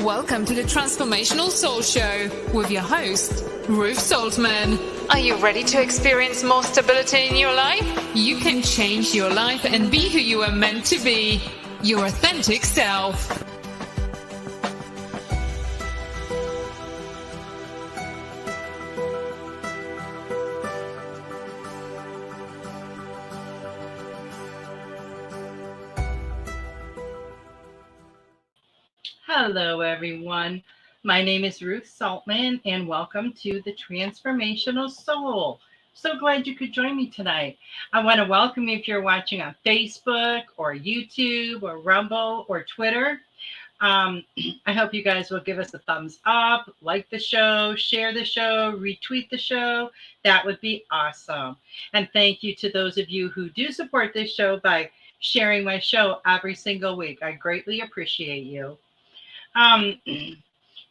Welcome to the Transformational Soul Show with your host, Ruth Soltman. Are you ready to experience more stability in your life? You can change your life and be who you are meant to be, your authentic self. Hello, everyone. My name is Ruth Soltman, and welcome to the Transformational Soul. So glad you could join me tonight. I want to welcome you if you're watching on Facebook or YouTube or Rumble or Twitter. I hope you guys will give us a thumbs up, like the show, share the show, retweet the show. That would be awesome. And thank you to those of you who do support this show by sharing my show every single week. I greatly appreciate you.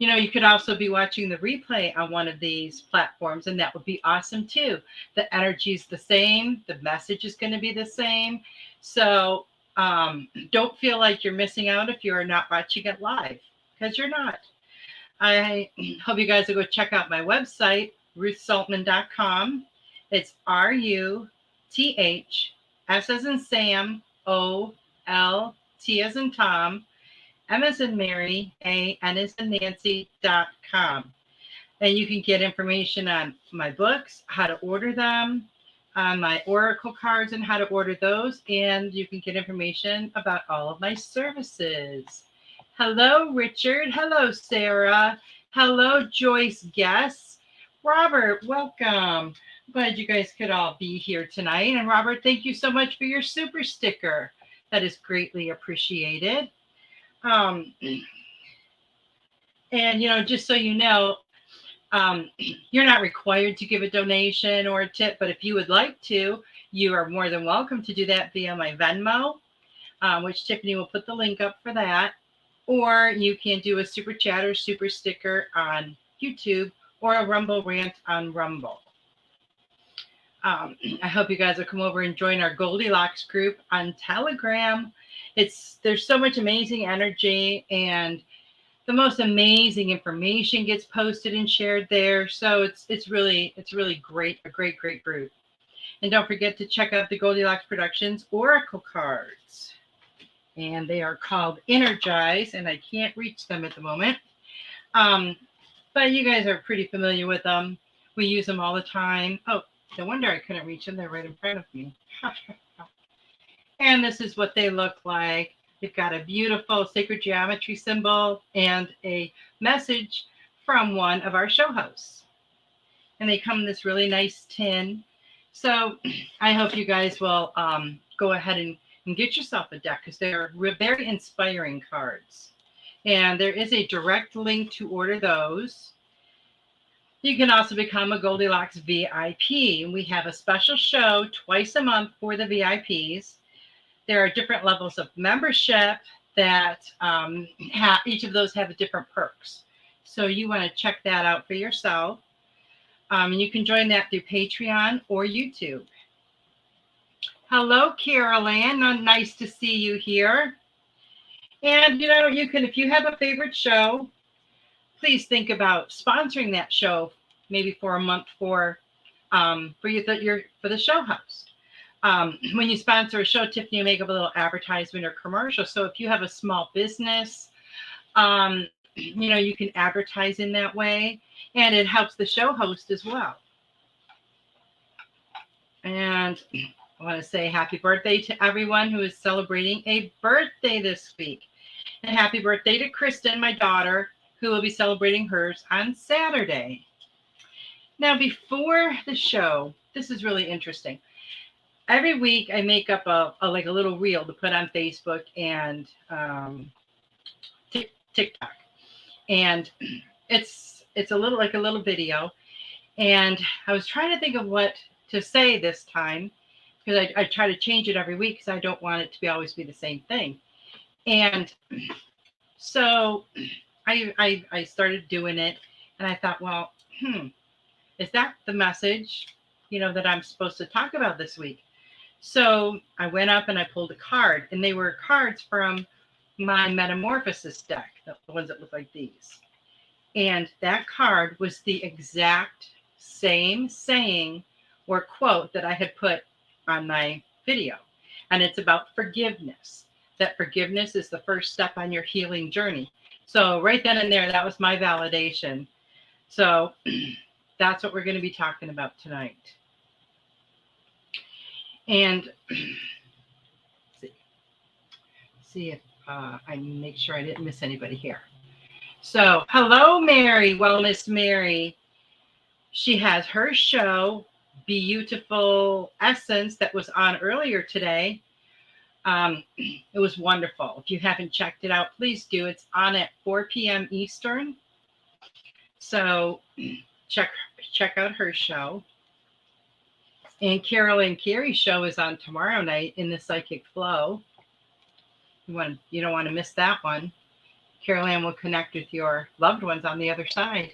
You could also be watching the replay on one of these platforms, and that would be awesome too. The energy is the same. The message is going to be the same. So don't feel like you're missing out if you're not watching it live, because you're not. I hope you guys will go check out my website, ruthsoltman.com. It's RUTH, S as in Sam, OL, T as in Tom, M as in Mary, N as in Nancy.com. And you can get information on my books, how to order them, on my oracle cards and how to order those. And you can get information about all of my services. Hello, Richard. Hello, Sarah. Hello, Joyce Guest. Robert, welcome. Glad you guys could all be here tonight. And Robert, thank you so much for your super sticker. That is greatly appreciated. Just so you know, you're not required to give a donation or a tip, but if you would like to, you are more than welcome to do that via my Venmo, which Tiffany will put the link up for that. Or you can do a super chat or super sticker on YouTube or a Rumble rant on Rumble. I hope you guys will come over and join our Goldylocks group on Telegram. There's so much amazing energy, and the most amazing information gets posted and shared there. So it's really great, a great group. And don't forget to check out the Goldylocks Productions oracle cards. And they are called Energize, and I can't reach them at the moment. But you guys are pretty familiar with them. We use them all the time. Oh, no wonder I couldn't reach them. They're right in front of me. And this is what they look like. They've got a beautiful sacred geometry symbol and a message from one of our show hosts. And they come in this really nice tin. So I hope you guys will go ahead and get yourself a deck, because they're very inspiring cards. And there is a direct link to order those. You can also become a Goldylocks VIP. And we have a special show twice a month for the VIPs. There are different levels of membership that each of those have different perks. So you want to check that out for yourself. And you can join that through Patreon or YouTube. Hello, Carol Ann. Nice to see you here. And, you can, if you have a favorite show, please think about sponsoring that show, maybe for a month for the show host. When you sponsor a show, Tiffany will make up a little advertisement or commercial. So if you have a small business, you can advertise in that way, and it helps the show host as well. And I want to say happy birthday to everyone who is celebrating a birthday this week. And happy birthday to Kristen, my daughter, who will be celebrating hers on Saturday. Now, before the show, this is really interesting. Every week I make up a little reel to put on Facebook and TikTok. And it's a little video. And I was trying to think of what to say this time, because I try to change it every week, because I don't want it to always be the same thing. And so I started doing it, and I thought, well, is that the message, that I'm supposed to talk about this week? So I went up and I pulled a card, and they were cards from my Metamorphosis deck, the ones that look like these. And that card was the exact same saying or quote that I had put on my video. And it's about forgiveness. That forgiveness is the first step on your healing journey. So right then and there, that was my validation. So that's what we're going to be talking about tonight. And see if I make sure I didn't miss anybody here. So hello, Mary, Wellness Mary. She has her show, Beautiful Essence, that was on earlier today. It was wonderful. If you haven't checked it out, please do. It's on at 4 p.m. Eastern. So check out her show. And Carol and Carrie's show is on tomorrow night in the Psychic Flow. You don't want to miss that one. Carol Ann will connect with your loved ones on the other side.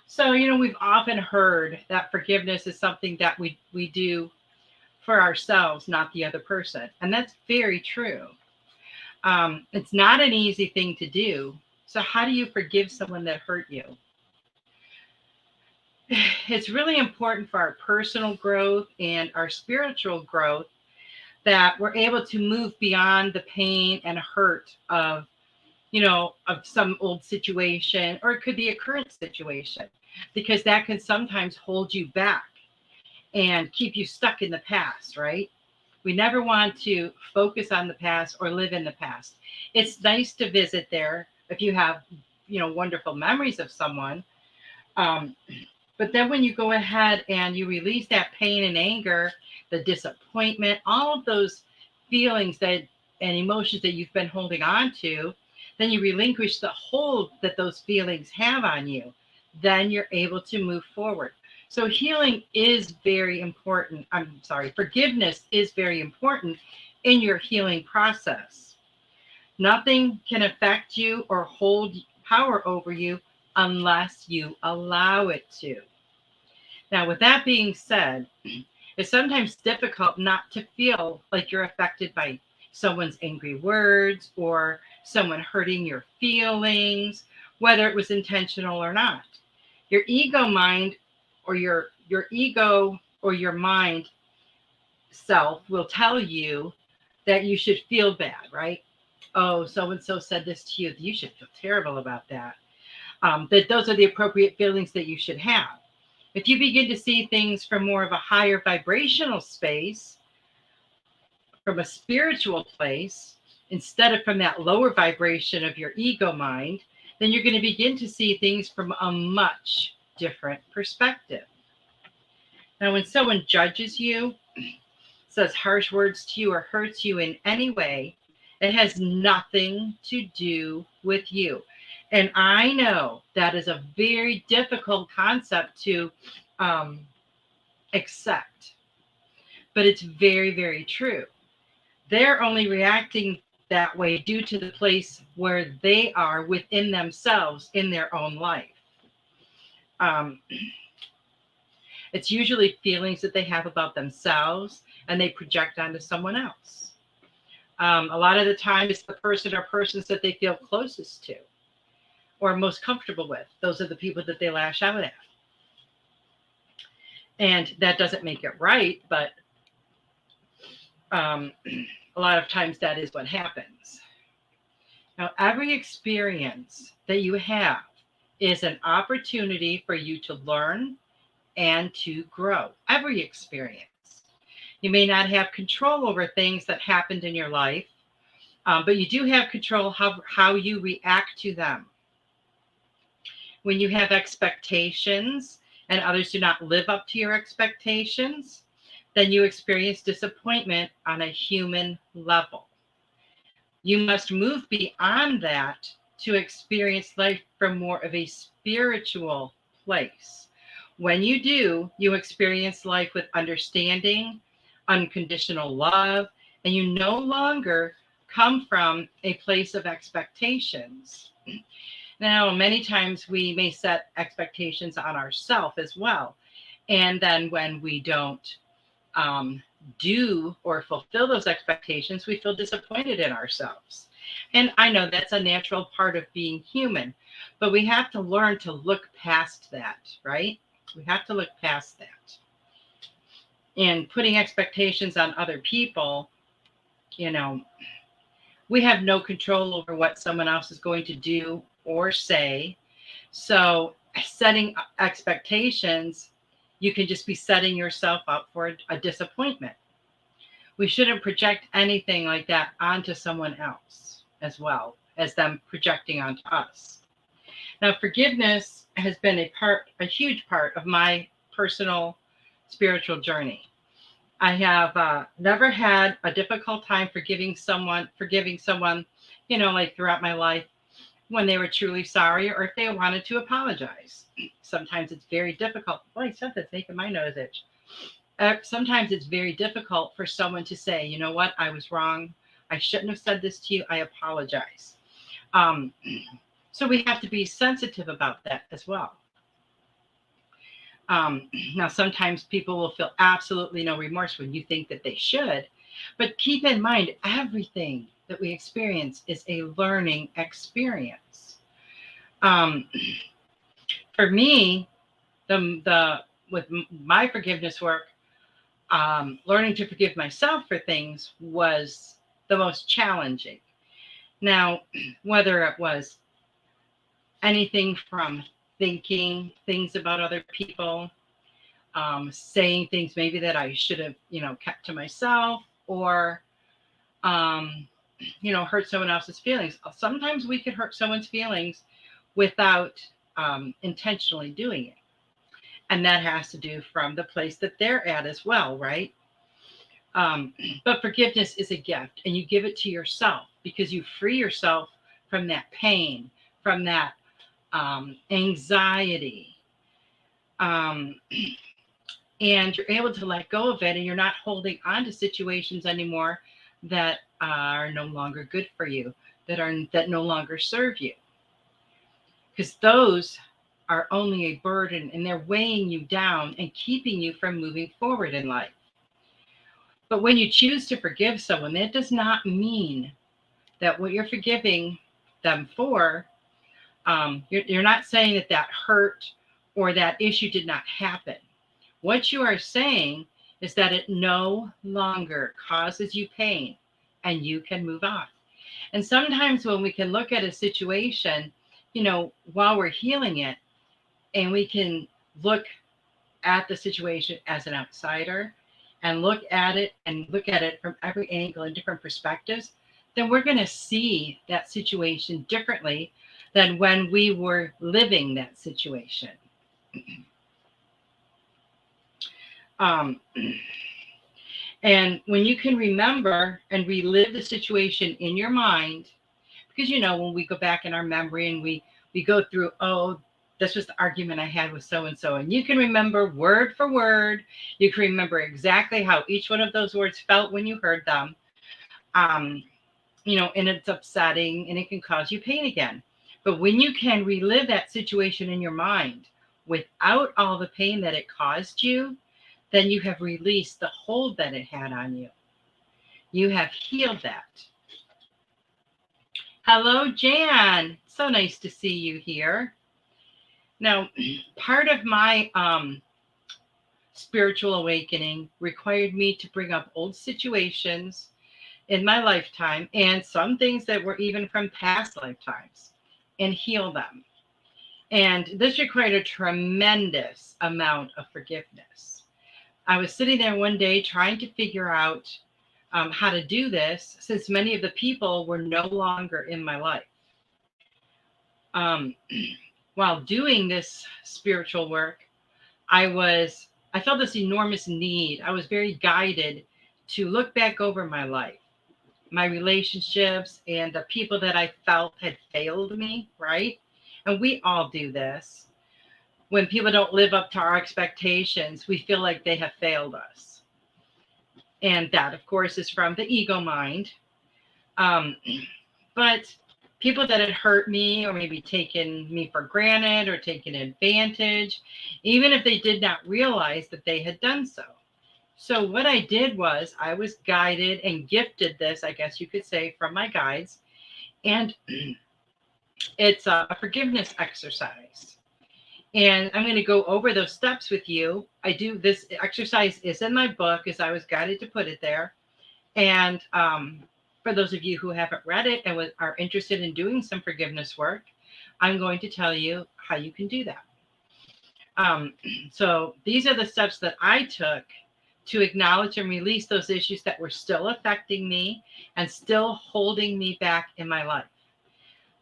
So, we've often heard that forgiveness is something that we do for ourselves, not the other person. And that's very true. It's not an easy thing to do. So how do you forgive someone that hurt you? It's really important for our personal growth and our spiritual growth that we're able to move beyond the pain and hurt of some old situation, or it could be a current situation, because that can sometimes hold you back and keep you stuck in the past, right? We never want to focus on the past or live in the past. It's nice to visit there if you have, wonderful memories of someone. But then when you go ahead and you release that pain and anger, the disappointment, all of those feelings and emotions that you've been holding on to, then you relinquish the hold that those feelings have on you. Then you're able to move forward. So healing is very important. Forgiveness is very important in your healing process. Nothing can affect you or hold power over you unless you allow it to. Now, with that being said, it's sometimes difficult not to feel like you're affected by someone's angry words or someone hurting your feelings, whether it was intentional or not. Your ego mind or your ego or your mind self will tell you that you should feel bad, right? Oh, so-and-so said this to you. You should feel terrible about that. That those are the appropriate feelings that you should have. If you begin to see things from more of a higher vibrational space, from a spiritual place, instead of from that lower vibration of your ego mind, then you're going to begin to see things from a much different perspective. Now, when someone judges you, says harsh words to you, or hurts you in any way, it has nothing to do with you. And I know that is a very difficult concept to accept, but it's very, very true. They're only reacting that way due to the place where they are within themselves in their own life. It's usually feelings that they have about themselves and they project onto someone else. A lot of the time it's the person or persons that they feel closest to or most comfortable with. Those are the people that they lash out at. And that doesn't make it right, but a lot of times that is what happens. Now, every experience that you have is an opportunity for you to learn and to grow. Every experience. You may not have control over things that happened in your life, but you do have control how you react to them. When you have expectations and others do not live up to your expectations, then you experience disappointment on a human level. You must move beyond that to experience life from more of a spiritual place. When you do, you experience life with understanding, unconditional love, and you no longer come from a place of expectations. Now, many times we may set expectations on ourselves as well. And then when we don't do or fulfill those expectations, we feel disappointed in ourselves. And I know that's a natural part of being human, but we have to learn to look past that, right? We have to look past that. And putting expectations on other people, we have no control over what someone else is going to do or say. So setting expectations, you can just be setting yourself up for a disappointment. We shouldn't project anything like that onto someone else as well as them projecting onto us. Now, forgiveness has been a huge part of my personal spiritual journey. I have never had a difficult time forgiving someone, like throughout my life when they were truly sorry or if they wanted to apologize. Sometimes it's very difficult. Boy, something's making my nose itch. Sometimes it's very difficult for someone to say, you know what, I was wrong. I shouldn't have said this to you. I apologize. So we have to be sensitive about that as well. Now, sometimes people will feel absolutely no remorse when you think that they should, but keep in mind, everything that we experience is a learning experience. For me, with my forgiveness work, learning to forgive myself for things was the most challenging. Now, whether it was anything from thinking things about other people, saying things maybe that I should have, kept to myself, or, hurt someone else's feelings. Sometimes we could hurt someone's feelings without intentionally doing it. And that has to do from the place that they're at as well, right? But forgiveness is a gift, and you give it to yourself because you free yourself from that pain, from that anxiety. And you're able to let go of it, and you're not holding on to situations anymore that are no longer good for you, that no longer serve you. Because those are only a burden, and they're weighing you down and keeping you from moving forward in life. But when you choose to forgive someone, that does not mean that what you're forgiving them for, you're not saying that hurt or that issue did not happen. What you are saying is that it no longer causes you pain and you can move on. And sometimes when we can look at a situation, while we're healing it, and we can look at the situation as an outsider and look at it from every angle and different perspectives, then we're going to see that situation differently than when we were living that situation. And when you can remember and relive the situation in your mind, because when we go back in our memory and we go through, this was the argument I had with so-and-so, and you can remember word for word, you can remember exactly how each one of those words felt when you heard them, and it's upsetting and it can cause you pain again. But when you can relive that situation in your mind without all the pain that it caused you, then you have released the hold that it had on you. You have healed that. Hello, Jan. So nice to see you here. Now, part of my spiritual awakening required me to bring up old situations in my lifetime and some things that were even from past lifetimes and heal them. And this required a tremendous amount of forgiveness. I was sitting there one day trying to figure out how to do this, since many of the people were no longer in my life. While doing this spiritual work, I felt this enormous need. I was very guided to look back over my life, my relationships, and the people that I felt had failed me, right? And we all do this. When people don't live up to our expectations, we feel like they have failed us. And that, of course, is from the ego mind. But people that had hurt me or maybe taken me for granted or taken advantage, even if they did not realize that they had done so. So what I did was I was guided and gifted this, I guess you could say, from my guides. And it's a forgiveness exercise. And I'm going to go over those steps with you. I do this exercise is in my book as I was guided to put it there. And for those of you who haven't read it and are interested in doing some forgiveness work, I'm going to tell you how you can do that. So these are the steps that I took to acknowledge and release those issues that were still affecting me and still holding me back in my life.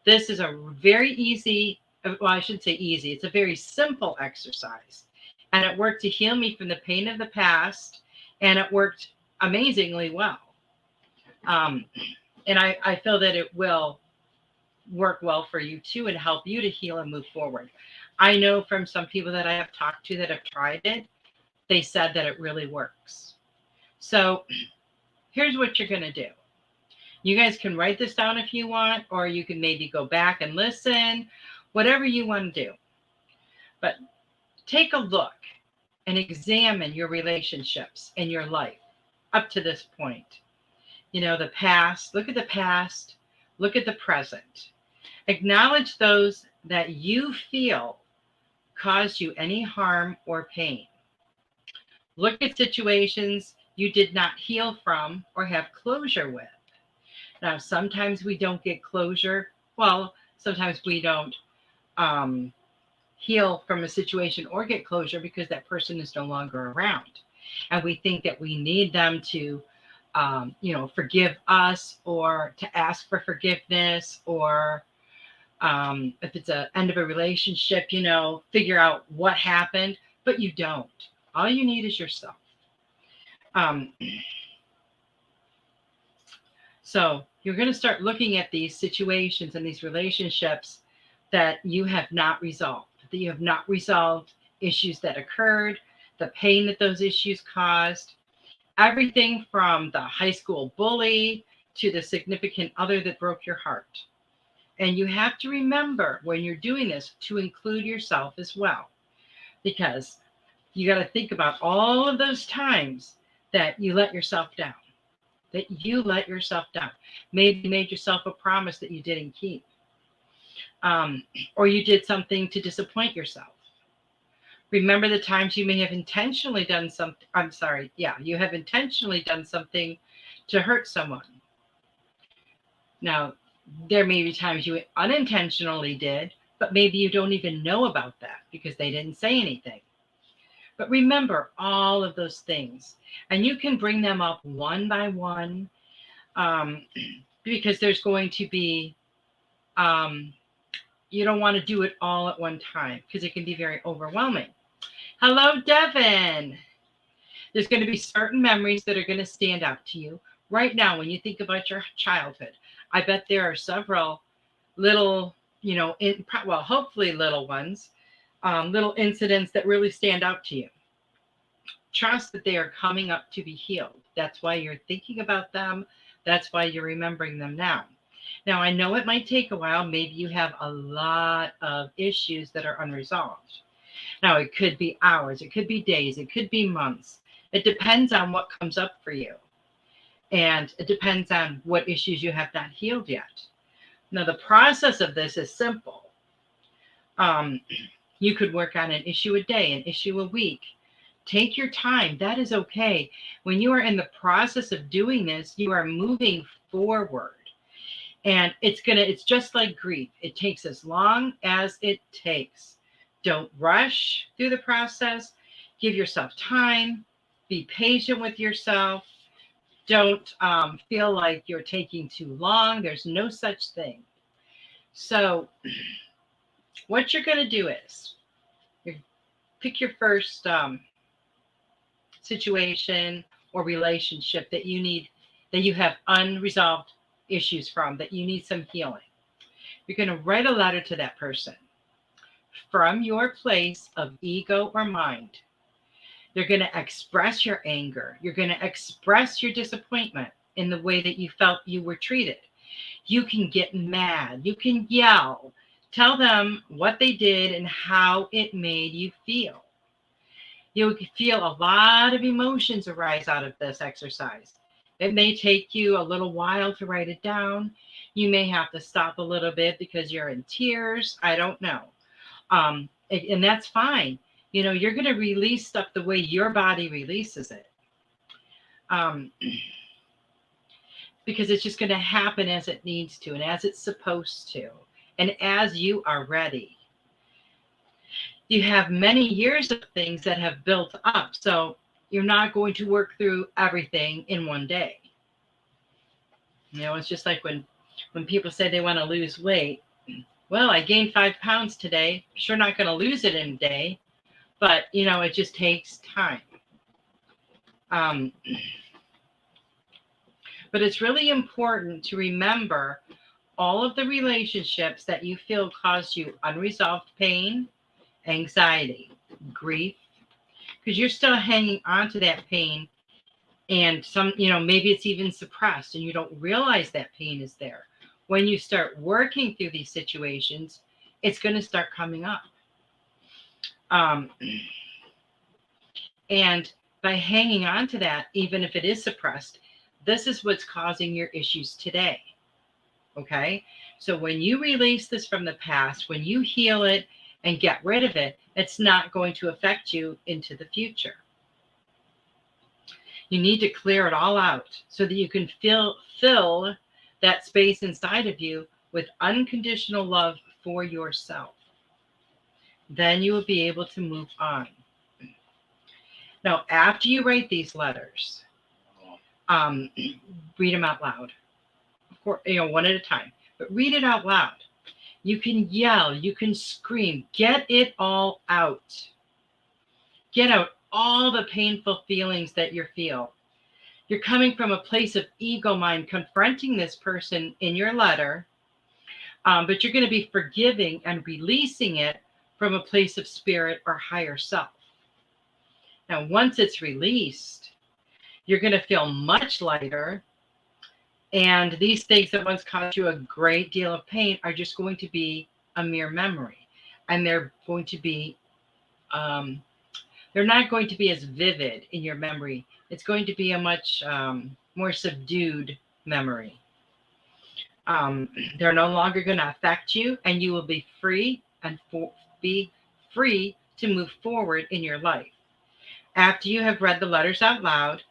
This is a very easy, well, I should say easy. It's a very simple exercise. And it worked to heal me from the pain of the past. And it worked amazingly well. And I feel that it will work well for you too and help you to heal and move forward. I know from some people that I have talked to that have tried it, they said that it really works. So here's what you're going to do. You guys can write this down if you want, or you can maybe go back and listen, whatever you want to do. But take a look and examine your relationships in your life up to this point. You know, the past, look at the past, look at the present. Acknowledge those that you feel caused you any harm or pain. Look at situations you did not heal from or have closure with. Now, sometimes we don't get closure. Well, sometimes we don't heal from a situation or get closure because that person is no longer around. And we think that we need them to, forgive us or to ask for forgiveness, or if it's an end of a relationship, figure out what happened, but you don't. All you need is yourself. So you're going to start looking at these situations and these relationships that you have not resolved, issues that occurred, the pain that those issues caused, everything from the high school bully to the significant other that broke your heart. And you have to remember when you're doing this to include yourself as well, because you got to think about all of those times that you let yourself down. Maybe you made yourself a promise that you didn't keep. Or you did something to disappoint yourself. Remember the times you may have intentionally done something. You have intentionally done something to hurt someone. Now, there may be times you unintentionally did, but maybe you don't even know about that because they didn't say anything. But remember all of those things, and you can bring them up one by one, because there's going to be, you don't want to do it all at one time because it can be very overwhelming. Hello, Devin. There's going to be certain memories that are going to stand out to you right now when you think about your childhood. I bet there are several little, hopefully little ones, little incidents that really stand out to you. Trust that they are coming up to be healed. That's why you're thinking about them. That's why you're remembering them now. Now, I know it might take a while. Maybe you have a lot of issues that are unresolved. Now, it could be hours, it could be days, it could be months. It depends on what comes up for you. And it depends on what issues you have not healed yet. Now, the process of this is simple. You could work on an issue a day, an issue a week. Take your time. That is okay. When you are in the process of doing this, you are moving forward. And it's just like grief. It takes as long as it takes. Don't rush through the process. Give yourself time. Be patient with yourself. Don't feel like you're taking too long. There's no such thing. So what you're going to do is pick your first situation or relationship that you have unresolved issues from, that you need some healing. You're going to write a letter to that person from your place of ego or mind. You're going to express your anger. You're going to express your disappointment in the way that you felt you were treated. You can get mad. You can yell. Tell them what they did and how it made you feel. You'll feel a lot of emotions arise out of this exercise. It may take you a little while to write it down. You may have to stop a little bit because you're in tears. I don't know. And that's fine. You're going to release stuff the way your body releases it. Because it's just going to happen as it needs to and as it's supposed to and as you are ready. You have many years of things that have built up, so you're not going to work through everything in one day. It's just like when people say they want to lose weight. Well, I gained 5 pounds today. Sure, not going to lose it in a day, but it just takes time. But it's really important to remember all of the relationships that you feel caused you unresolved pain, anxiety, grief, because you're still hanging on to that pain. And maybe it's even suppressed and you don't realize that pain is there. When you start working through these situations, it's going to start coming up. And by hanging on to that, even if it is suppressed, this is what's causing your issues today. Okay? So when you release this from the past, when you heal it and get rid of it, it's not going to affect you into the future. You need to clear it all out so that you can fill that space inside of you with unconditional love for yourself. Then you will be able to move on. Now, after you write these letters, read them out loud. Of course, one at a time, but read it out loud. You can yell, you can scream, get it all out. Get out all the painful feelings that you feel. You're coming from a place of ego mind, confronting this person in your letter, but you're going to be forgiving and releasing it from a place of spirit or higher self. Now, once it's released, you're going to feel much lighter. And these things that once caused you a great deal of pain are just going to be a mere memory. And they're going to be, they're not going to be as vivid in your memory. It's going to be a much more subdued memory. They're no longer going to affect you, and you will be free and be free to move forward in your life. After you have read the letters out loud,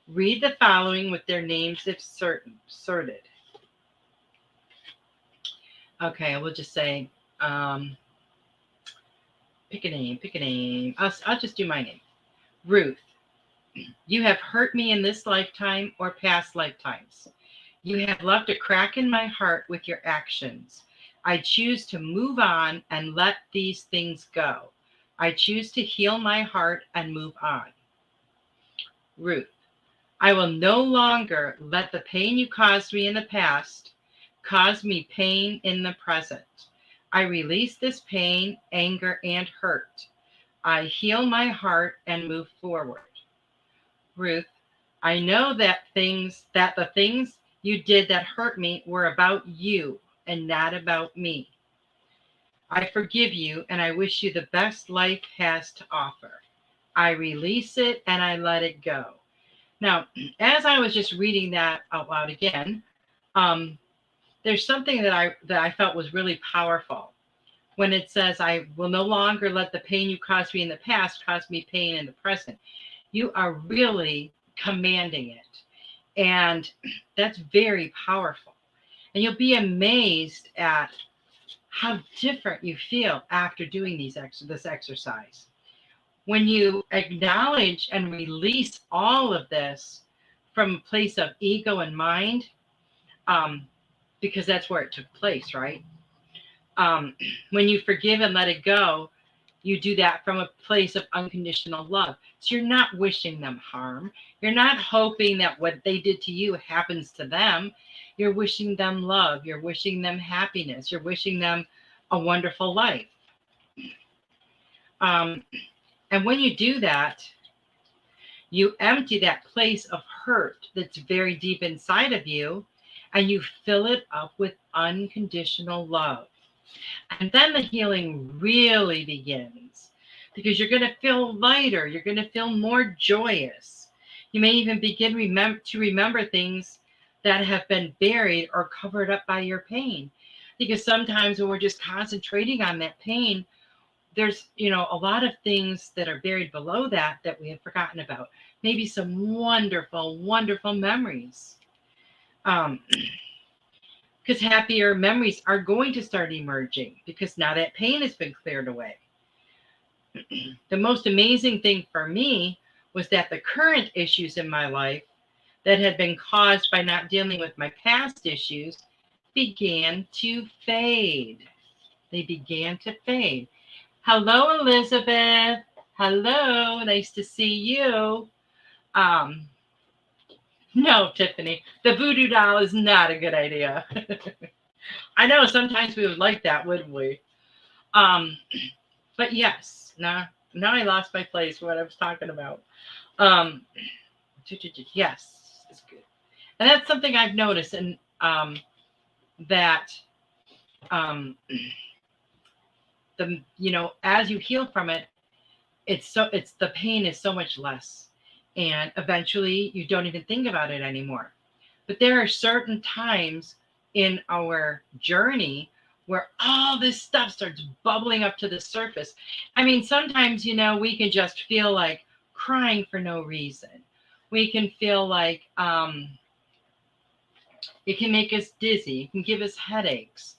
read the following with their names inserted. Okay, we'll just say, pick a name. I'll just do my name. Ruth, you have hurt me in this lifetime or past lifetimes. You have left a crack in my heart with your actions. I choose to move on and let these things go. I choose to heal my heart and move on. Ruth, I will no longer let the pain you caused me in the past cause me pain in the present. I release this pain, anger, and hurt. I heal my heart and move forward. Ruth, I know that the things you did that hurt me were about you and not about me. I forgive you and I wish you the best life has to offer. I release it and I let it go. Now, as I was just reading that out loud again, there's something that I felt was really powerful when it says, I will no longer let the pain you caused me in the past cause me pain in the present. You are really commanding it. And that's very powerful. And you'll be amazed at how different you feel after doing this exercise. When you acknowledge and release all of this from a place of ego and mind, because that's where it took place, right? When you forgive and let it go, you do that from a place of unconditional love. So you're not wishing them harm. You're not hoping that what they did to you happens to them. You're wishing them love. You're wishing them happiness. You're wishing them a wonderful life. And when you do that, you empty that place of hurt that's very deep inside of you, and you fill it up with unconditional love. And then the healing really begins. because you're going to feel lighter. You're going to feel more joyous. You may even begin to remember things that have been buried or covered up by your pain. Because sometimes when we're just concentrating on that pain, there's, a lot of things that are buried below that we have forgotten about. Maybe some wonderful, wonderful memories. Because happier memories are going to start emerging because now that pain has been cleared away. The most amazing thing for me was that the current issues in my life that had been caused by not dealing with my past issues began to fade. They began to fade. Hello, Elizabeth. Hello, nice to see you. No, Tiffany, the voodoo doll is not a good idea. I know sometimes we would like that, wouldn't we? But yes, now I lost my place for what I was talking about. Yes, it's good. And that's something I've noticed, and that as you heal from it, it's the pain is so much less, and eventually you don't even think about it anymore. But there are certain times in our journey where all this stuff starts bubbling up to the surface. I mean, sometimes, we can just feel like crying for no reason. We can feel like it can make us dizzy. It can give us headaches.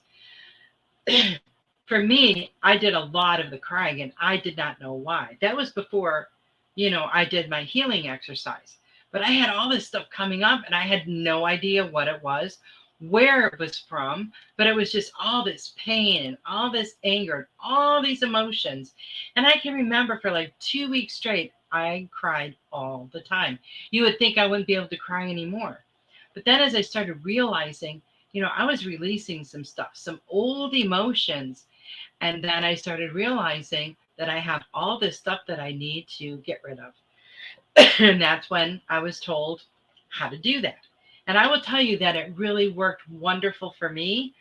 For me, I did a lot of the crying and I did not know why. That was before, I did my healing exercise. But I had all this stuff coming up and I had no idea what it was, where it was from, but it was just all this pain and all this anger and all these emotions. And I can remember for like 2 weeks straight, I cried all the time. You would think I wouldn't be able to cry anymore. But then as I started realizing, I was releasing some stuff, some old emotions. And then I started realizing that I have all this stuff that I need to get rid of. And that's when I was told how to do that. And I will tell you that it really worked wonderful for me.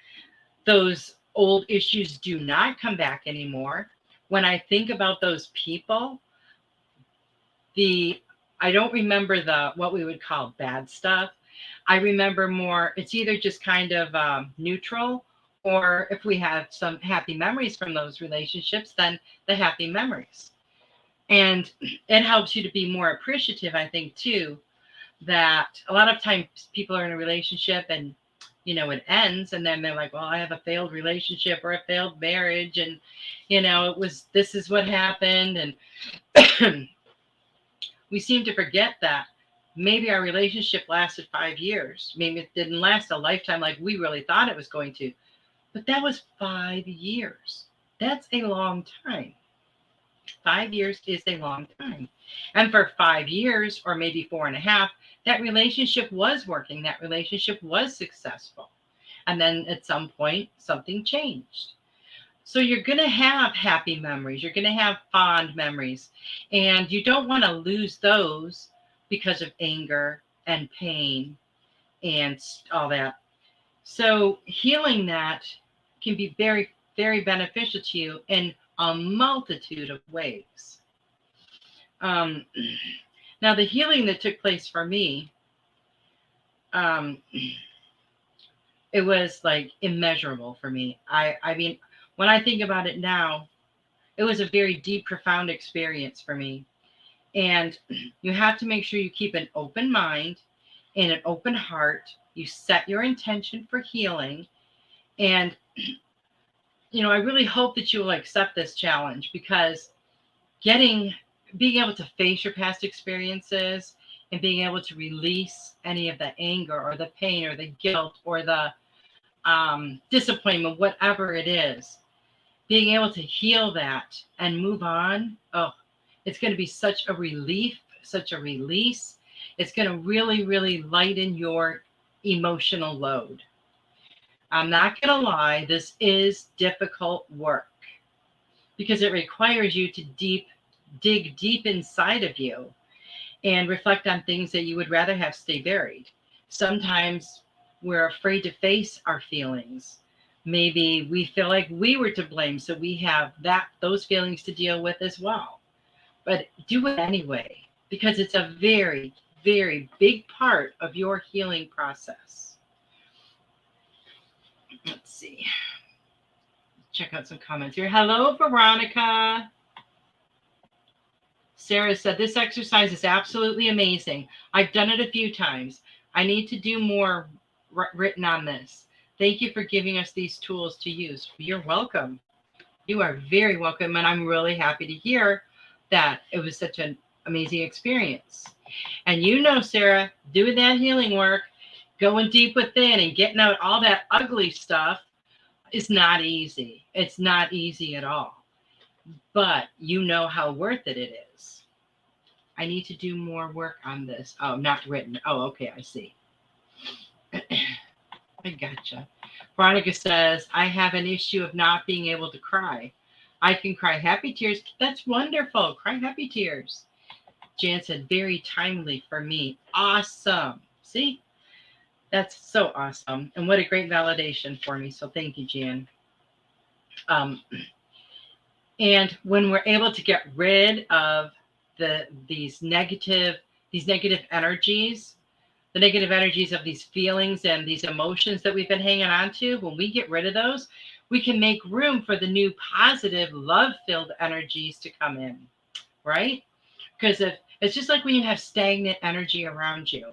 Those old issues do not come back anymore. When I think about those people, I don't remember what we would call bad stuff. I remember more, it's either just kind of neutral, or if we have some happy memories from those relationships, then the happy memories. And it helps you to be more appreciative, I think, too, that a lot of times people are in a relationship and, it ends and then they're like, well, I have a failed relationship or a failed marriage. And, this is what happened. And we seem to forget that maybe our relationship lasted 5 years. Maybe it didn't last a lifetime like we really thought it was going to. But that was 5 years. That's a long time. 5 years is a long time. And for 5 years, or maybe 4.5, that relationship was working. That relationship was successful. And then at some point, something changed. So you're going to have happy memories. You're going to have fond memories. And you don't want to lose those because of anger and pain and all that. So healing that can be very, very beneficial to you in a multitude of ways. Now, the healing that took place for me, it was like immeasurable for me. I mean, when I think about it now, it was a very deep, profound experience for me. And you have to make sure you keep an open mind and an open heart. You set your intention for healing. And, I really hope that you will accept this challenge, because being able to face your past experiences and being able to release any of the anger or the pain or the guilt or the disappointment, whatever it is, being able to heal that and move on. Oh, it's going to be such a relief, such a release. It's going to really, really lighten your emotional load. I'm not going to lie, this is difficult work because it requires you to dig deep inside of you and reflect on things that you would rather have stay buried. Sometimes we're afraid to face our feelings. Maybe we feel like we were to blame, so we have those feelings to deal with as well. But do it anyway, because it's a very, very big part of your healing process. Let's see. Check out some comments here. Hello, Veronica. Sarah said, this exercise is absolutely amazing. I've done it a few times. I need to do more written on this. Thank you for giving us these tools to use. You're welcome. You are very welcome. And I'm really happy to hear that it was such an amazing experience. And you know, Sarah, doing that healing work, going deep within and getting out all that ugly stuff is not easy. It's not easy at all. But you know how worth it is. I need to do more work on this. Oh, not written. Oh, okay, I see. I gotcha. Veronica says, I have an issue of not being able to cry. I can cry happy tears. That's wonderful. Cry happy tears. Jan said, very timely for me. Awesome. See? That's so awesome. And what a great validation for me. So thank you, Jan. And when we're able to get rid of these negative energies, the negative energies of these feelings and these emotions that we've been hanging on to, when we get rid of those, we can make room for the new positive, love-filled energies to come in, right? Because if it's just like when you have stagnant energy around you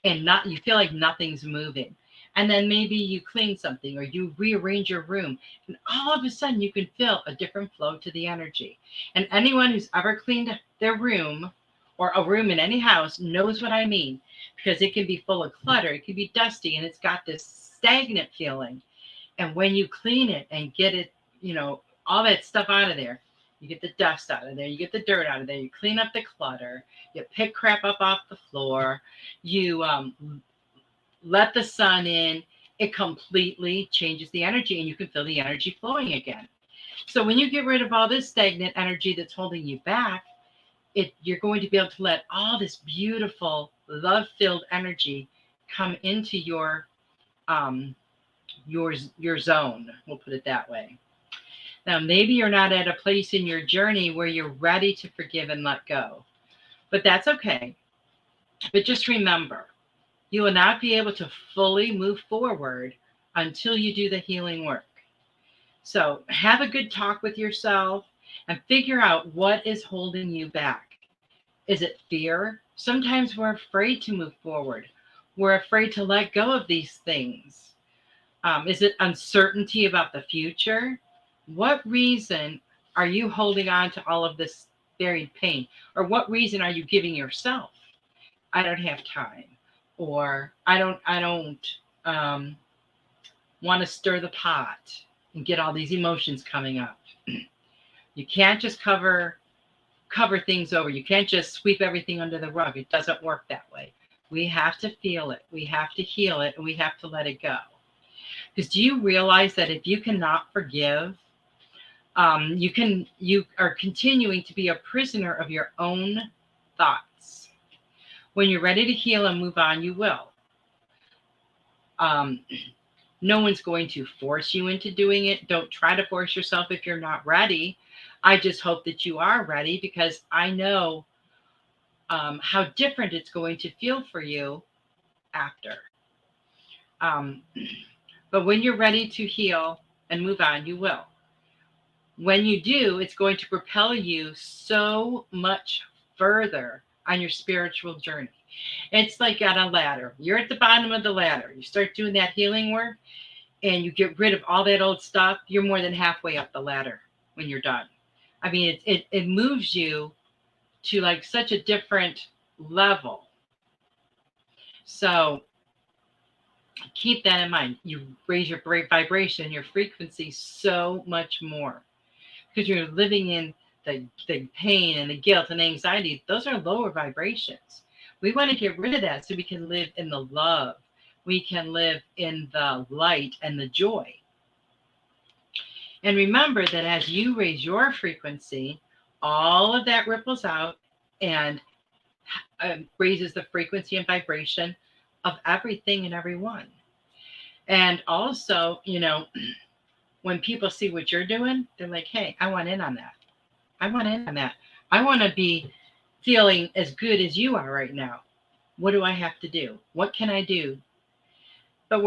and you feel like nothing's moving. And then maybe you clean something or you rearrange your room, and all of a sudden you can feel a different flow to the energy. And anyone who's ever cleaned their room or a room in any house knows what I mean, because it can be full of clutter, it can be dusty, and it's got this stagnant feeling. And when you clean it and get it, all that stuff out of there, you get the dust out of there, you get the dirt out of there, you clean up the clutter, you pick crap up off the floor, you let the sun in, it completely changes the energy and you can feel the energy flowing again. So when you get rid of all this stagnant energy that's holding you back, you're going to be able to let all this beautiful, love-filled energy come into your zone. We'll put it that way. Now, maybe you're not at a place in your journey where you're ready to forgive and let go, but that's okay. But just remember, you will not be able to fully move forward until you do the healing work. So have a good talk with yourself and figure out what is holding you back. Is it fear? Sometimes we're afraid to move forward. We're afraid to let go of these things. Is it uncertainty about the future? What reason are you holding on to all of this buried pain? Or what reason are you giving yourself? I don't have time. Or I don't want to stir the pot and get all these emotions coming up. You can't just cover things over. You can't just sweep everything under the rug. It doesn't work that way. We have to feel it. We have to heal it, and we have to let it go. Because do you realize that if you cannot forgive, you are continuing to be a prisoner of your own thoughts. When you're ready to heal and move on, you will. No one's going to force you into doing it. Don't try to force yourself if you're not ready. I just hope that you are ready, because I know how different it's going to feel for you after. But when you're ready to heal and move on, you will. When you do, it's going to propel you so much further on your spiritual journey. It's like on a ladder. You're at the bottom of the ladder. You start doing that healing work and you get rid of all that old stuff. You're more than halfway up the ladder when you're done. I mean, it moves you to like such a different level. So keep that in mind. You raise your vibration, your frequency so much more, because you're living in the pain and the guilt and anxiety. Those are lower vibrations. We want to get rid of that so we can live in the love. We can live in the light and the joy. And remember that as you raise your frequency, all of that ripples out and raises the frequency and vibration of everything and everyone. And also, when people see what you're doing, they're like, hey, I want in on that. I want in on that. I want to be feeling as good as you are right now. What do I have to do? What can I do? But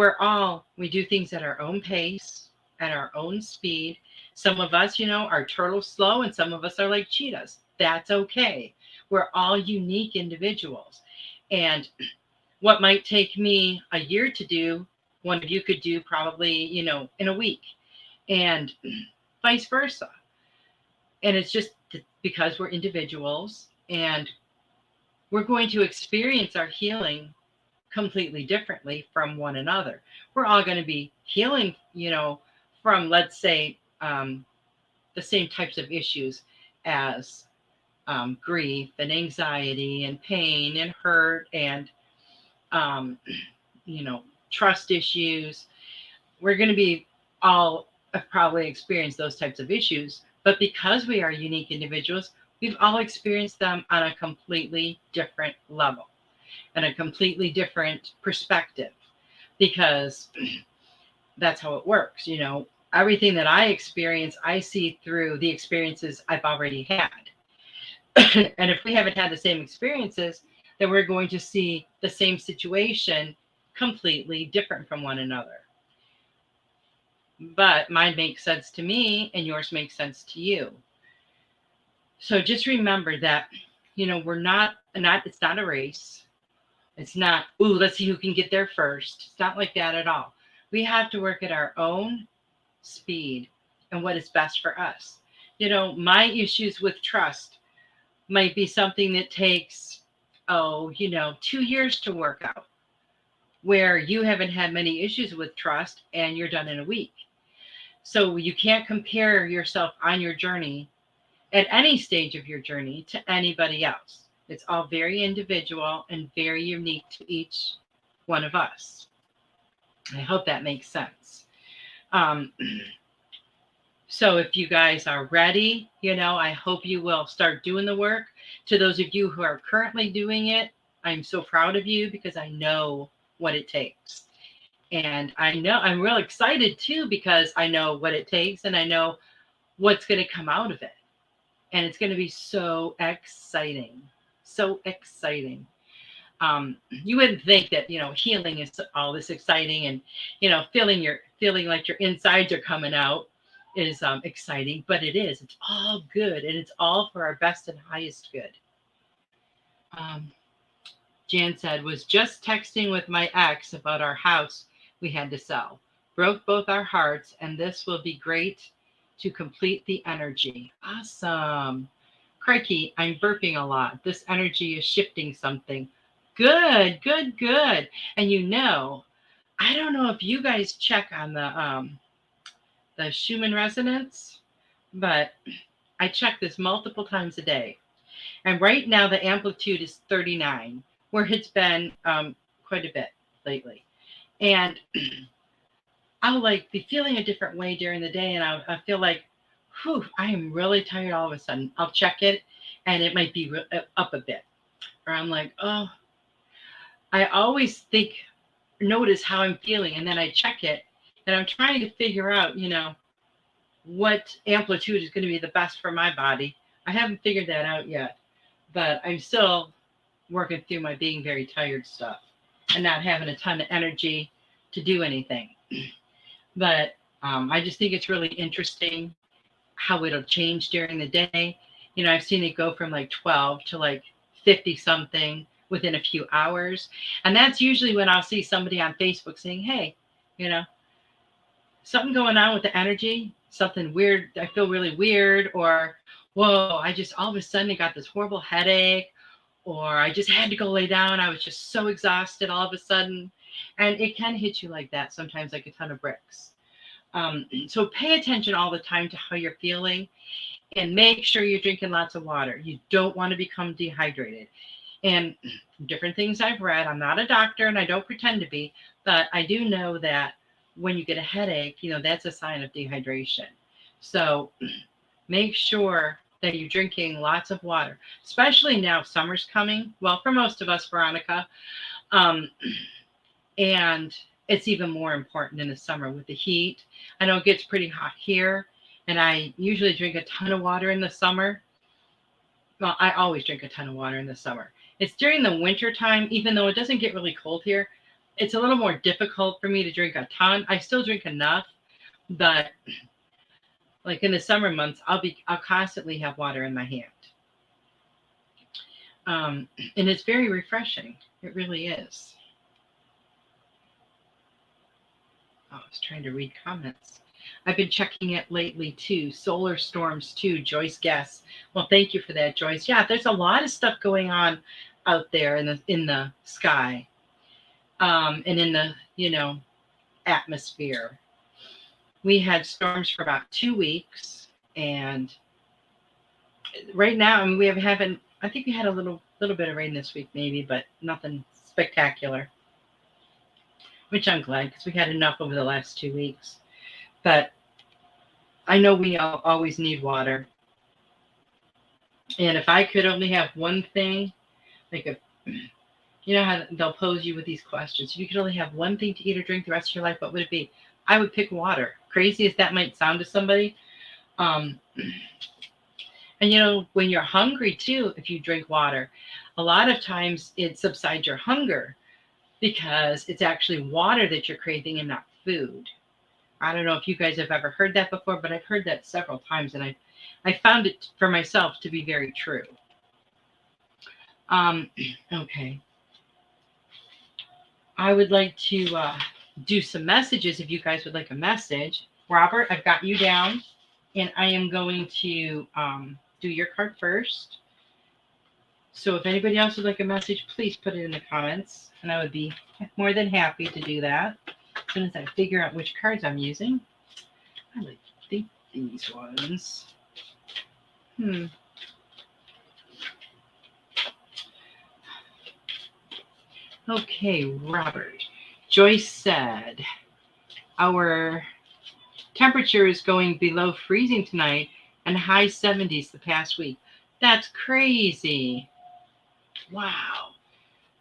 we do things at our own pace, at our own speed. Some of us, are turtle slow, and some of us are like cheetahs. That's okay. We're all unique individuals. And what might take me a year to do, one of you could do probably, in a week, and vice versa. And it's just because we're individuals, and we're going to experience our healing completely differently from one another. We're all going to be healing, from, let's say, the same types of issues as grief and anxiety and pain and hurt and, trust issues. We're going to be all probably experience those types of issues. But because we are unique individuals, we've all experienced them on a completely different level and a completely different perspective, because that's how it works. Everything that I experience, I see through the experiences I've already had. And if we haven't had the same experiences, then we're going to see the same situation completely different from one another. But mine makes sense to me and yours makes sense to you. So just remember that, we're not, it's not a race. It's not, ooh, let's see who can get there first. It's not like that at all. We have to work at our own speed and what is best for us. My issues with trust might be something that takes, 2 years to work out, where you haven't had many issues with trust and you're done in a week. So you can't compare yourself on your journey at any stage of your journey to anybody else. It's all very individual and very unique to each one of us. I hope that makes sense. So if you guys are ready, I hope you will start doing the work. To those of you who are currently doing it, I'm so proud of you because I know what it takes. And I'm real excited too, because I know what it takes and I know what's going to come out of it. And it's going to be so exciting. So exciting. You wouldn't think that, healing is all this exciting and, feeling like your insides are coming out is exciting, but it is. It's all good, and it's all for our best and highest good. Jan said, was just texting with my ex about our house we had to sell. Broke both our hearts, and this will be great to complete the energy. Awesome. Crikey, I'm burping a lot. This energy is shifting something. Good, good, good. And I don't know if you guys check on the Schumann resonance, but I check this multiple times a day. And right now the amplitude is 39, where it's been quite a bit lately. And I'll be feeling a different way during the day, and I feel like, whew, I am really tired all of a sudden. I'll check it, and it might be up a bit. Or I'm like, oh, I always notice how I'm feeling, and then I check it, and I'm trying to figure out, what amplitude is going to be the best for my body. I haven't figured that out yet, but I'm still working through my being very tired stuff and not having a ton of energy to do anything. But I just think it's really interesting how it'll change during the day. I've seen it go from 12 to 50 something within a few hours. And that's usually when I'll see somebody on Facebook saying, hey, something going on with the energy, something weird. I feel really weird, or, whoa, I just all of a sudden got this horrible headache, or I just had to go lay down. I was just so exhausted all of a sudden. And it can hit you like that sometimes, like a ton of bricks. So pay attention all the time to how you're feeling, and make sure you're drinking lots of water. You don't want to become dehydrated. And different things I've read, I'm not a doctor and I don't pretend to be, but I do know that when you get a headache, that's a sign of dehydration. So make sure that you're drinking lots of water, especially now summer's coming. Well, for most of us, Veronica. And it's even more important in the summer with the heat. I know it gets pretty hot here, and I usually drink a ton of water in the summer. Well, I always drink a ton of water in the summer. It's during the winter time, even though it doesn't get really cold here, it's a little more difficult for me to drink a ton. I still drink enough, but like in the summer months, I'll constantly have water in my hand. And it's very refreshing. It really is. Oh, I was trying to read comments. I've been checking it lately too. Solar storms too. Joyce guess. Well, thank you for that, Joyce. Yeah, there's a lot of stuff going on out there in the sky, and in the atmosphere. We had storms for about 2 weeks, and right now, I mean, we haven't. I think we had a little bit of rain this week, maybe, but nothing spectacular. Which I'm glad, because we had enough over the last 2 weeks. But I know we always need water. And if I could only have one thing, like you know how they'll pose you with these questions. If you could only have one thing to eat or drink the rest of your life, what would it be? I would pick water. Crazy as that might sound to somebody. And when you're hungry too, if you drink water, a lot of times it subsides your hunger because it's actually water that you're craving and not food. I don't know if you guys have ever heard that before, but I've heard that several times, and I found it for myself to be very true. Okay. I would like to do some messages if you guys would like a message. Robert, I've got you down, and I am going to do your card first. So if anybody else would like a message, please put it in the comments, and I would be more than happy to do that as soon as I figure out which cards I'm using. I like these ones. Okay, Robert. Joyce said, our temperature is going below freezing tonight and high 70s the past week. That's crazy. Wow.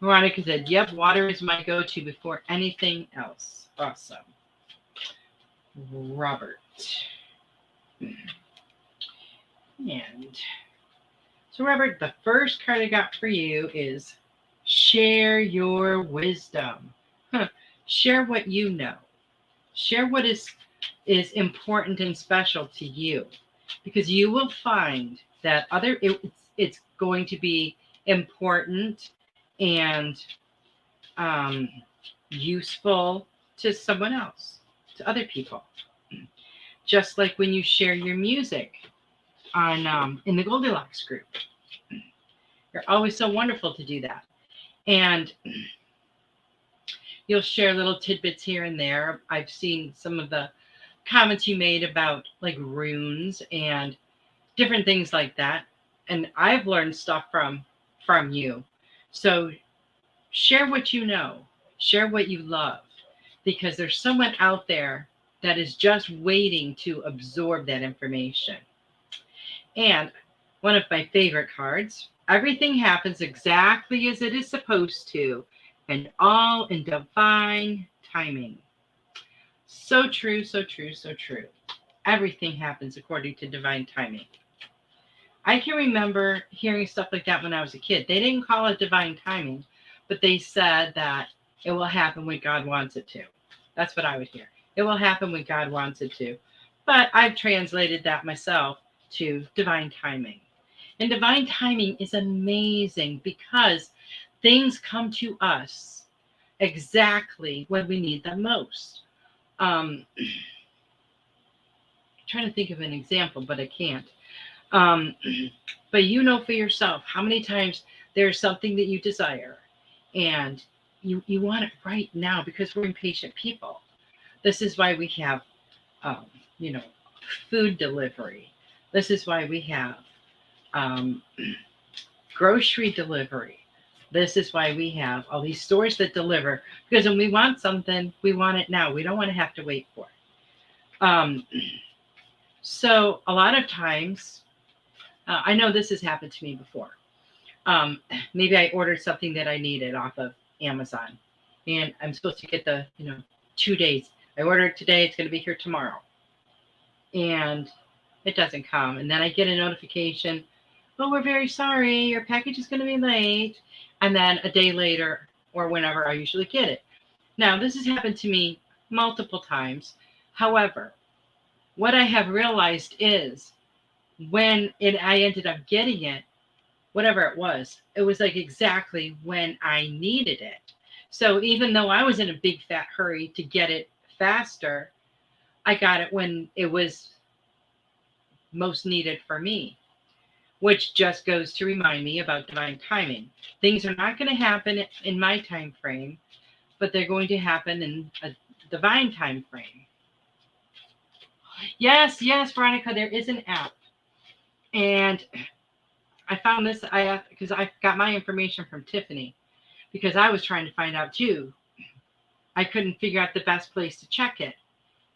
Veronica said, yep, water is my go-to before anything else. Awesome. Robert. And so, Robert, the first card I got for you is share your wisdom. Share what you know. Share what is important and special to you, because you will find that it's going to be important and useful to someone else, to other people. Just like when you share your music on in the Goldylocks group. You're always so wonderful to do that. And you'll share little tidbits here and there. I've seen some of the comments you made about like runes and different things like that. And I've learned stuff from you. So share what you know, share what you love, because there's someone out there that is just waiting to absorb that information. And one of my favorite cards, everything happens exactly as it is supposed to, and all in divine timing. So true, so true, so true. Everything happens according to divine timing. I can remember hearing stuff like that when I was a kid. They didn't call it divine timing, but they said that it will happen when God wants it to. That's what I would hear. It will happen when God wants it to. But I've translated that myself to divine timing. And divine timing is amazing because things come to us exactly when we need them most. I'm trying to think of an example, but I can't. But you know for yourself how many times there's something that you desire and you want it right now, because we're impatient people. This is why we have, food delivery. This is why we have grocery delivery. This is why we have all these stores that deliver, because when we want something, we want it now. We don't want to have to wait for it. So a lot of times, I know this has happened to me before. Maybe I ordered something that I needed off of Amazon, and I'm supposed to get the 2 days. I ordered it today. It's going to be here tomorrow. And it doesn't come. And then I get a notification, oh, we're very sorry. Your package is going to be late. And then a day later or whenever I usually get it. Now, this has happened to me multiple times. However, what I have realized is when I ended up getting it, whatever it was like exactly when I needed it. So even though I was in a big fat hurry to get it faster, I got it when it was most needed for me, which just goes to remind me about divine timing. Things are not going to happen in my time frame, but they're going to happen in a divine time frame. Yes, Veronica, there is an app. And I found this because I got my information from Tiffany, because I was trying to find out too. I couldn't figure out the best place to check it.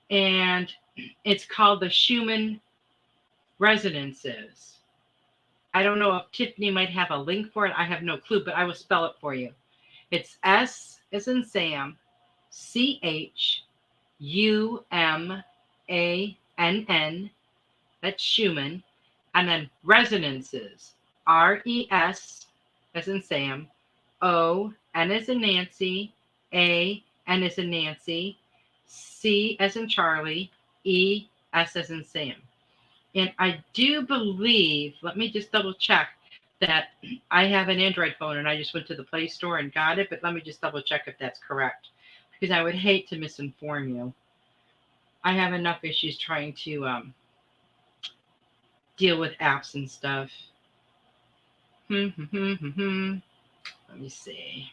And it's called the Schumann Resonances. I don't know if Tiffany might have a link for it. I have no clue, but I will spell it for you. It's S as in Sam, CHUMANN. That's Schumann. And then resonances. RES as in Sam, O, N as in Nancy, A, N as in Nancy, C as in Charlie, E, S as in Sam. And I do believe, let me just double check, that I have an Android phone and I just went to the Play Store and got it, but let me just double check if that's correct, because I would hate to misinform you. I have enough issues trying to deal with apps and stuff. Let me see.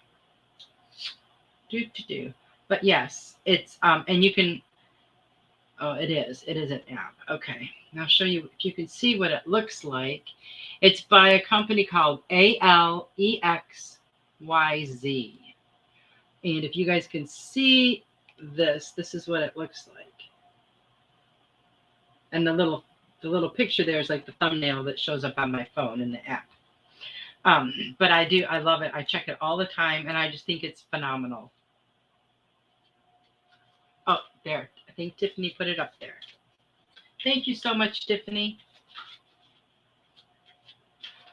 But yes, it's and you can. Oh, it is an app. Okay, now I'll show you if you can see what it looks like. It's by a company called ALEXYZ, and if you guys can see this is what it looks like. And the little picture there is like the thumbnail that shows up on my phone in the app. But I love it. I check it all the time, and I just think it's phenomenal. Oh, there. I think Tiffany put it up there. Thank you so much, Tiffany.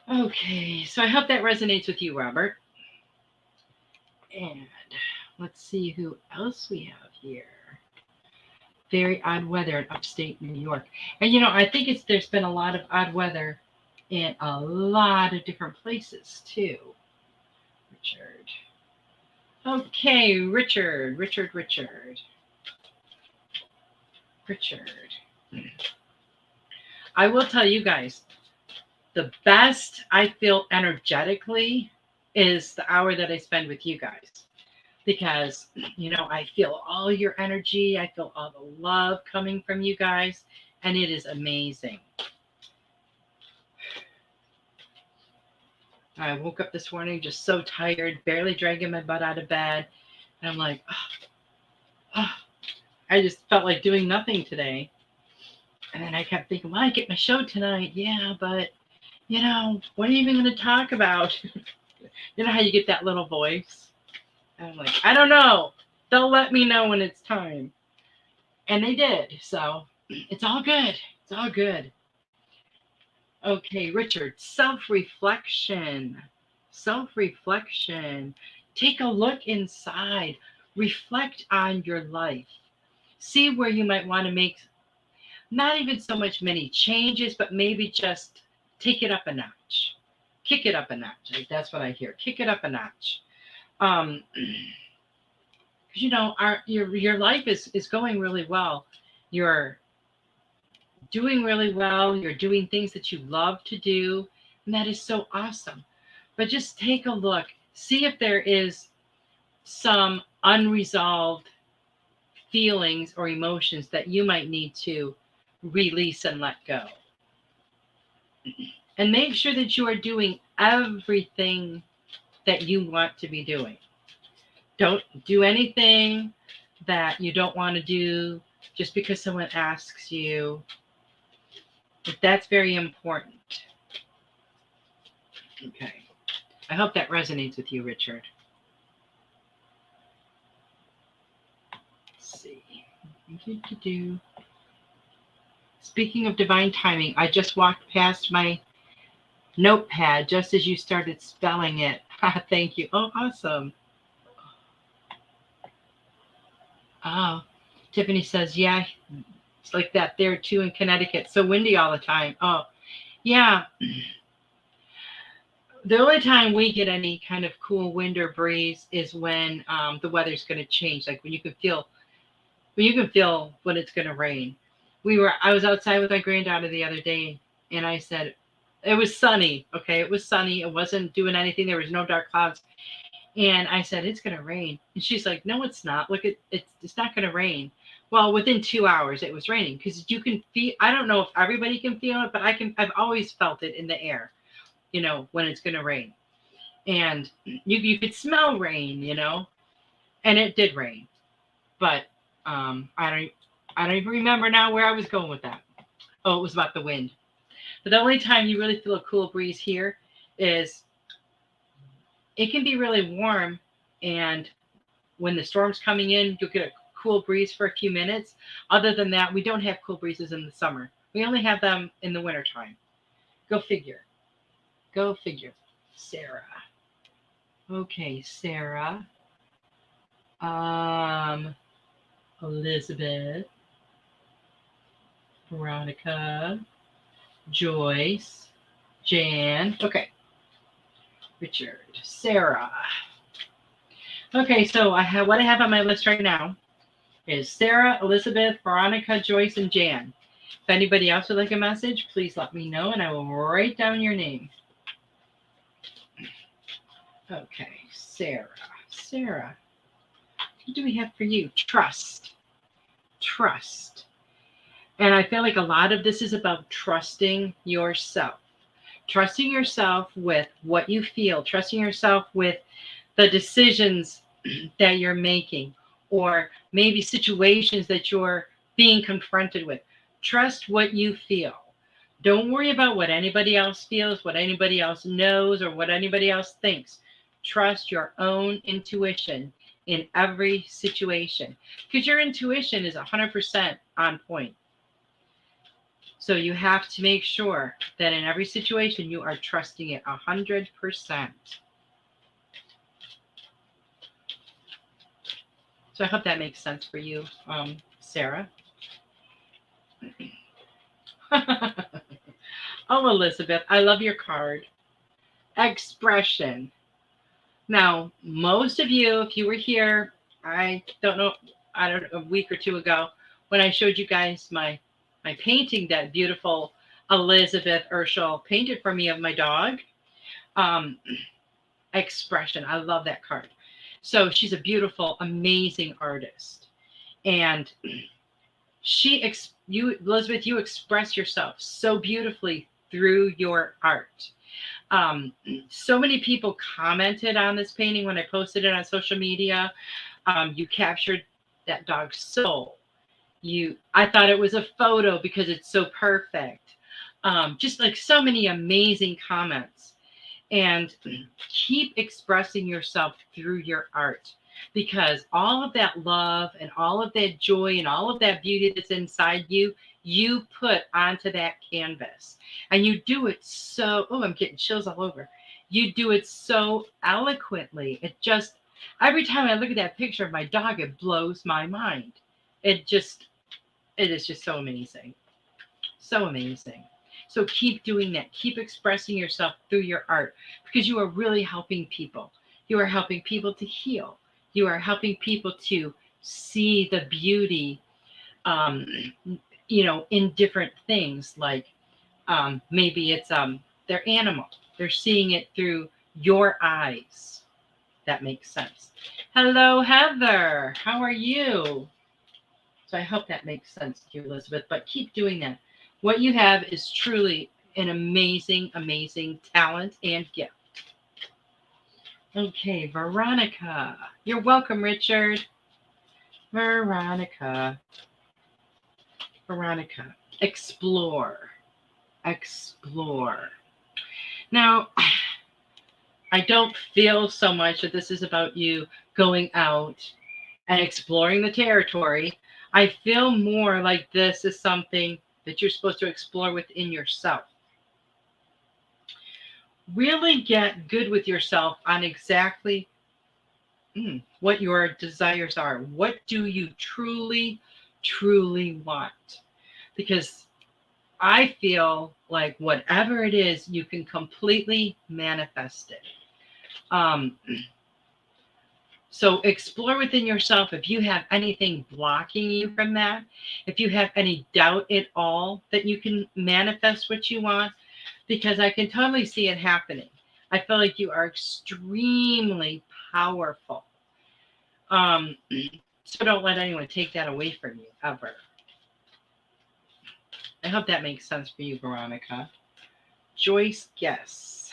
Okay, so I hope that resonates with you, Robert. And let's see who else we have here. Very odd weather in upstate New York. And I think there's been a lot of odd weather in a lot of different places too. Richard. Okay, Richard. I will tell you guys, the best I feel energetically is the hour that I spend with you guys. Because, I feel all your energy. I feel all the love coming from you guys. And it is amazing. I woke up this morning just so tired, barely dragging my butt out of bed. And I'm like, I just felt like doing nothing today. And then I kept thinking, well, I get my show tonight. Yeah, but, what are you even going to talk about? You know how you get that little voice? And I'm like, I don't know. They'll let me know when it's time. And they did. So it's all good. It's all good. Okay, Richard, self-reflection. Take a look inside. Reflect on your life. See where you might want to make not even so much many changes, but maybe just take it up a notch. Kick it up a notch. That's what I hear. Kick it up a notch. Your life is going really well. You're doing really well. You're doing things that you love to do, and that is so awesome. But just take a look. See if there is some unresolved feelings or emotions that you might need to release and let go. And make sure that you are doing everything that you want to be doing. Don't do anything that you don't want to do just because someone asks you. But that's very important. Okay. I hope that resonates with you, Richard. see. Speaking of divine timing, I just walked past my notepad just as you started spelling it. Thank you. Oh, awesome. Oh, Tiffany says, yeah, it's like that there too in Connecticut. So windy all the time. Oh, yeah. The only time we get any kind of cool wind or breeze is when the weather's going to change. Like when you can feel when it's going to rain. I was outside with my granddaughter the other day, and I said, it was sunny. Okay, it was sunny. It wasn't doing anything. There was no dark clouds. And I said, it's going to rain. And she's like, no, it's not. Look, it's not going to rain. Well, within 2 hours, it was raining because you can feel, I don't know if everybody can feel it, but I've always felt it in the air, when it's going to rain. And you could smell rain, and it did rain. But I don't even remember now where I was going with that. Oh, it was about the wind. But the only time you really feel a cool breeze here is it can be really warm, and when the storm's coming in, you'll get a cool breeze for a few minutes. Other than that, we don't have cool breezes in the summer. We only have them in the wintertime. Go figure. Sarah. Okay, Sarah. Elizabeth. Veronica. Joyce. Jan. Okay. Richard. Sarah. Okay, so what I have on my list right now is Sarah, Elizabeth, Veronica, Joyce, and Jan. If anybody else would like a message, please let me know, and I will write down your name. Okay, Sarah. What do we have for you? Trust. And I feel like a lot of this is about trusting yourself. Trusting yourself with what you feel. Trusting yourself with the decisions that you're making, or maybe situations that you're being confronted with. Trust what you feel. Don't worry about what anybody else feels, what anybody else knows, or what anybody else thinks. Trust your own intuition in every situation, because your intuition is 100% on point. So you have to make sure that in every situation you are trusting it 100%. So I hope that makes sense for you, Sarah. Oh, Elizabeth, I love your card. Expression. Now, most of you, if you were here, I don't know, a week or two ago, when I showed you guys my painting that beautiful Elizabeth Urschel painted for me of my dog. Expression. I love that card. So she's a beautiful, amazing artist. And Elizabeth, you express yourself so beautifully through your art. So many people commented on this painting when I posted it on social media. You captured that dog's soul. I thought it was a photo because it's so perfect. Just like so many amazing comments. And keep expressing yourself through your art, because all of that love and all of that joy and all of that beauty that's inside you, you put onto that canvas. And you do it so, I'm getting chills all over. You do it so eloquently. Every time I look at that picture of my dog, it blows my mind. It is just so amazing. So amazing. So keep doing that. Keep expressing yourself through your art, because you are really helping people. You are helping people to heal. You are helping people to see the beauty, in different things. Like maybe it's their animal. They're seeing it through your eyes. That makes sense. Hello, Heather. How are you? So I hope that makes sense to you, Elizabeth. But keep doing that. What you have is truly an amazing, amazing talent and gift. Okay, Veronica. You're welcome, Richard. Veronica. Explore. Now, I don't feel so much that this is about you going out and exploring the territory, I feel more like this is something that you're supposed to explore within yourself. Really get good with yourself on exactly what your desires are. What do you truly, truly want? Because I feel like whatever it is, you can completely manifest it. Um, so explore within yourself if you have anything blocking you from that, if you have any doubt at all that you can manifest what you want, because I can totally see it happening. I feel like you are extremely powerful. Um, so don't let anyone take that away from you ever. I hope that makes sense for you, Veronica. Joyce, yes.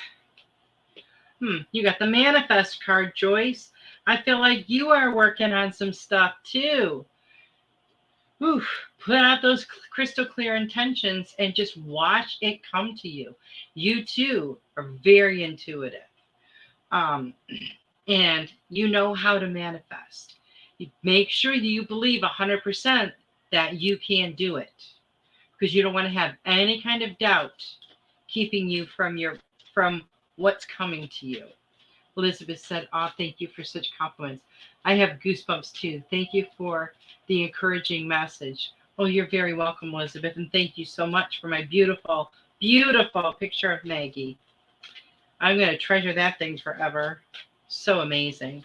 You got the manifest card, Joyce. I feel like you are working on some stuff too. Oof, put out those crystal clear intentions and just watch it come to you. You too are very intuitive. And you know how to manifest. You make sure that you believe 100% that you can do it, because you don't want to have any kind of doubt keeping you from what's coming to you. Elizabeth said, "Oh, thank you for such compliments. I have goosebumps too. Thank you for the encouraging message." Oh, you're very welcome, Elizabeth, and thank you so much for my beautiful, beautiful picture of Maggie. I'm going to treasure that thing forever. So amazing.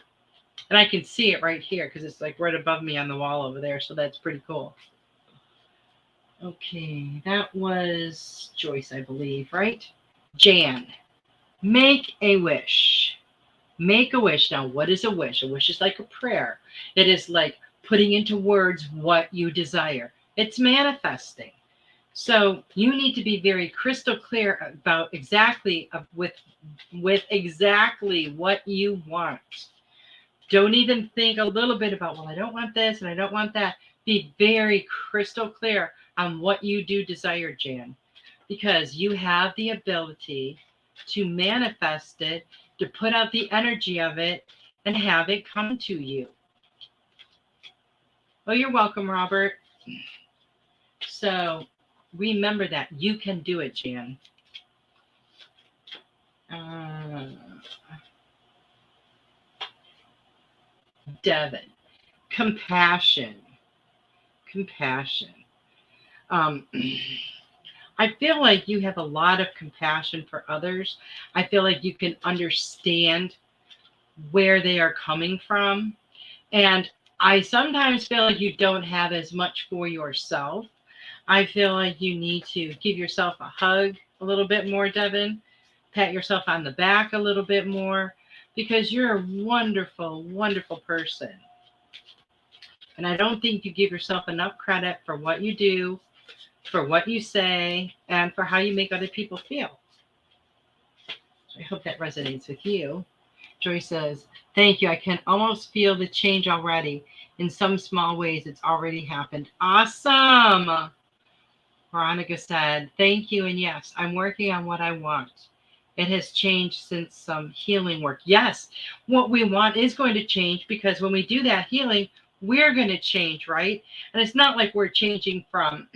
And I can see it right here because it's like right above me on the wall over there. So that's pretty cool. Okay, that was Joyce, I believe, right? Jan, make a wish. Make a wish. Now, what is a wish? A wish is like a prayer. It is like putting into words what you desire. It's manifesting. So you need to be very crystal clear about exactly with exactly what you want. Don't even think a little bit about, well, I don't want this and I don't want that. Be very crystal clear on what you do desire, Jan, because you have the ability to manifest it, to put out the energy of it, and have it come to you. Oh, you're welcome, Robert. So remember that you can do it, Jan. Devin, compassion. I feel like you have a lot of compassion for others. I feel like you can understand where they are coming from. And I sometimes feel like you don't have as much for yourself. I feel like you need to give yourself a hug a little bit more, Devin. Pat yourself on the back a little bit more, because you're a wonderful, wonderful person. And I don't think you give yourself enough credit for what you do, for what you say, and for how you make other people feel. I hope that resonates with you. Joy says, "Thank you. I can almost feel the change already. In some small ways, it's already happened." Awesome. Veronica said, "Thank you. And yes, I'm working on what I want. It has changed since some healing work." Yes, what we want is going to change, because when we do that healing, we're going to change, right? And it's not like we're changing from,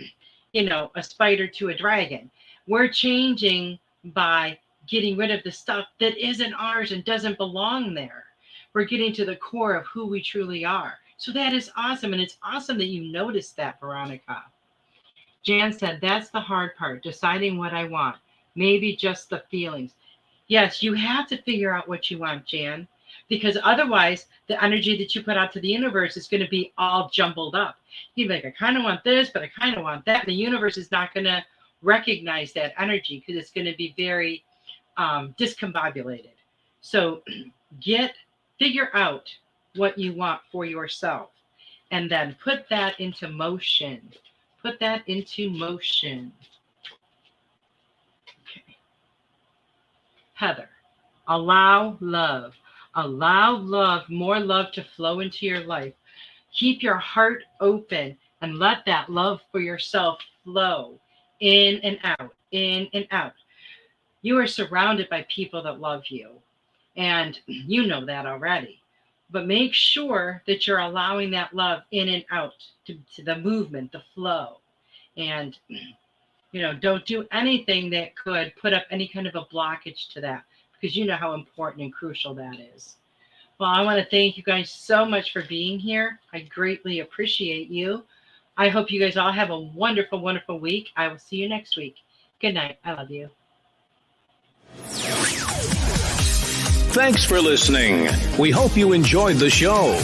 a spider to a dragon. We're changing by getting rid of the stuff that isn't ours and doesn't belong there. We're getting to the core of who we truly are. So that is awesome. And it's awesome that you noticed that, Veronica. Jan said, "That's the hard part, deciding what I want. Maybe just the feelings." Yes, you have to figure out what you want, Jan, because otherwise the energy that you put out to the universe is going to be all jumbled up. You'd be like, I kind of want this, but I kind of want that. And the universe is not going to recognize that energy because it's going to be very discombobulated. So figure out what you want for yourself and then put that into motion. Put that into motion. Okay. Heather, allow love. Allow love, more love to flow into your life. Keep your heart open and let that love for yourself flow in and out, in and out. You are surrounded by people that love you, and you know that already. But make sure that you're allowing that love in and out to the movement, the flow. And, don't do anything that could put up any kind of a blockage to that, because you know how important and crucial that is. Well, I want to thank you guys so much for being here. I greatly appreciate you. I hope you guys all have a wonderful, wonderful week. I will see you next week. Good night. I love you. Thanks for listening. We hope you enjoyed the show.